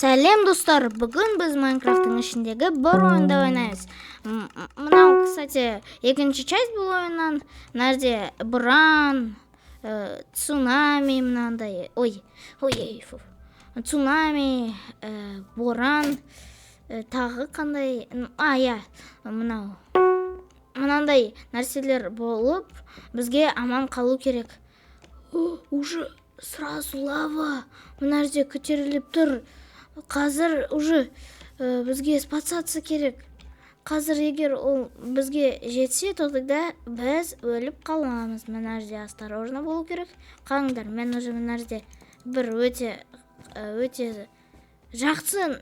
Сәлем достар, бүгін біз Майнкрафттың ішіндегі бір ойында ойнаймыз. Мынау, кстати, екінші часть бұл ойыннан. Мына буран, цунами, мынандай, цунами, буран, тағы қандай, мынандай нәрселер болып, бізге аман қалу керек. Уже сразу лава, мына жерде көтеріліп тұр. Қазір уже бізге спасаться керек. Қазір егер ол бізге жетсе, то тогда біз өліп қаламыз. Мына жерде осторожно болу керек. Қаңдар, мен уже мына жерде бір өте жақсы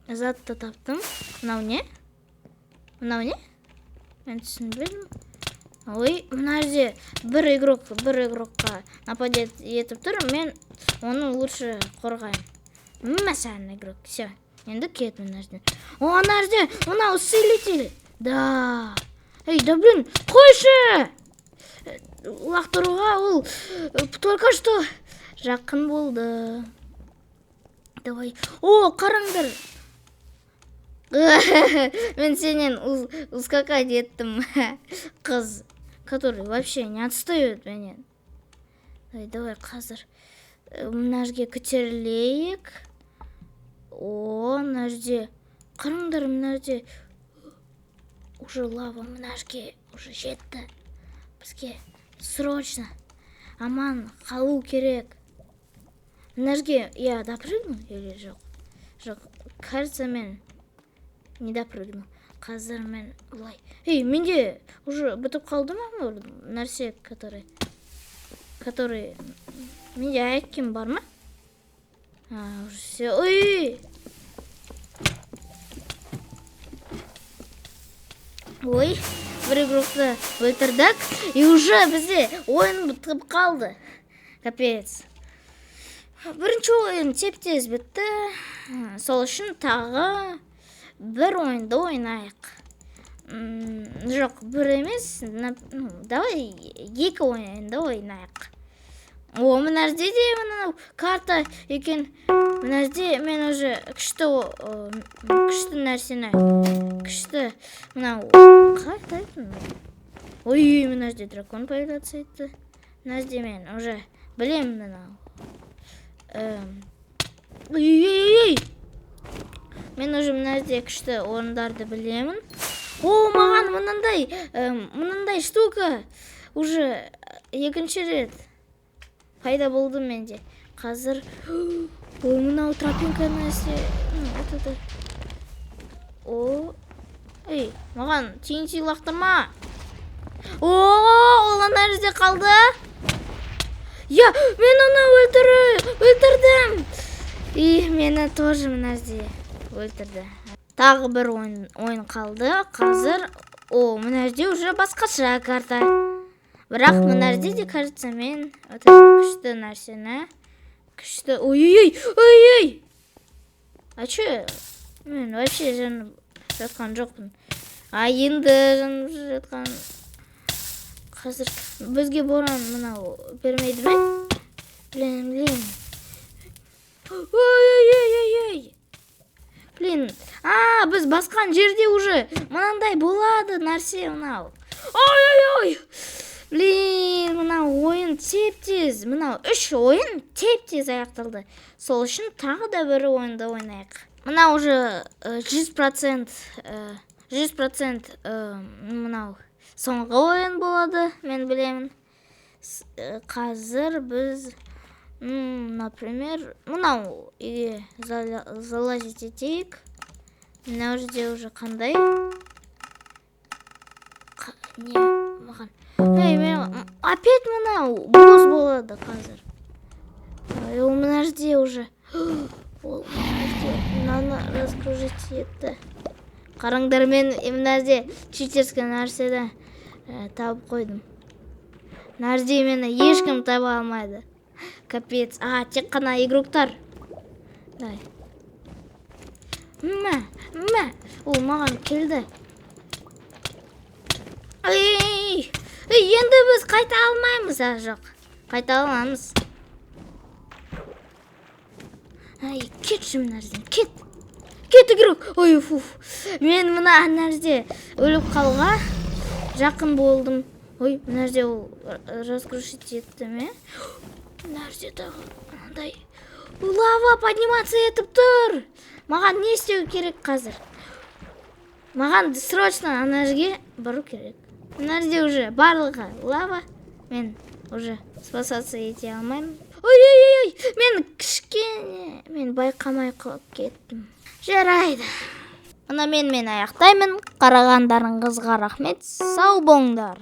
затты таптым. Мынау не? Мен түсінбедім. Мына жерде бір игрокқа нападет етіп тұр. Мен оны лучше қорғайын. Мәсәлін игрок. Все. Енді кет мына жерден. Мына жерде мынау усилители. Да. Да блин, қойшы! Лақтыруға ол только что жақын болды. Давай. Қараңдар. Мен сенен ускакать еттім. Қыз, который вообще не отстает менен. Давай қазір мына жерге көтерілейік. Мына жерде қараңдар, мына жерде уже лава, мына жерге уже жетті. Бізге срочно аман қалу керек. Мына жерге я допрыгну или жоқ? Жоқ, кажется, мен не допрыгну. Қазір мен былай. Менде уже бітіп қалды ма нәрсе, который менде айткем бар ма? Уже все. Бір игрокты өлтірдік, и уже бізде ойын бітіп қалды. Капец. Бірінші ойын теп-тез бітті. Сол үшін тағы бір ойынды ойнайық. Жоқ, бір емес, давай екі ойынды ойнайық. Мына жерде де мынау карта екен. Мына жерде мен уже күшті нәрсені, күшті мынау қайтайын. Мына жерде дракон появляться етті. Мына жерде мен уже білем мынау. Мен уже мына жерде күшті орындарды білемін. Маған мынандай штука уже екінші рет пайда болды менде. Қазір мынау тропинка нәрсе. Маған тиін лақтырма. Ол ана жерде қалды. Мен оны өлтірдім. Мені тоже мына жерде өлтірді. Тағы бір ойын қалды. Қазір мына жерде уже басқаша карта. Бірақ мына жерде де, кажется, мен күшті нәрсені, күшті... Че? Мен вообще жанып жатқан жоқпын. Енді жанып жатқан... Қазір бізге боран мынау бермейді ме? Блин. Блин. Біз басқан жерде уже мынандай болады нәрсе мынау. Блин, мынау ойын теп-тез. Мынау 3 ойын теп-тез аяқталды. Сол үшін тағы да бір ойынды ойнайық. Мынау уже 100% мынау соңғы ойын болады, мен білемін. Қазір біз, например, мынау залазить етейік. Мынау жерде уже қандай? Не, маған. Опять мынау босс болады қазір. Мына жерде уже. Мынаны раскружить етті. Қараңдар, мен мына жерде читерский нәрседе тауып қойдым. Мына жерде мені ешкім таба алмайды. Капец. Тек қана игроктар. Дай. Ол маған келді. Енді біз қайта алмаймыз, жоқ. Қайта аламыз. кетші мына жерден, кету керек. Ой, мен мына жерде өліп қалуға жақын болдым. Ой, мына жерде ол разрушить етті ме? Мына жерде тағы мынандай лава подниматься етіп тұр. Маған не істеу керек қазір? Маған срочно ана жерге бару керек. Мына жерде уже барлығы лава. Мен уже спасаться ете алмаймын. Ой, мен байқамай қалып кеттім. Жарайды. Мына мен аяқтаймын. Қарағандарыңызға рахмет. Сау болыңдар.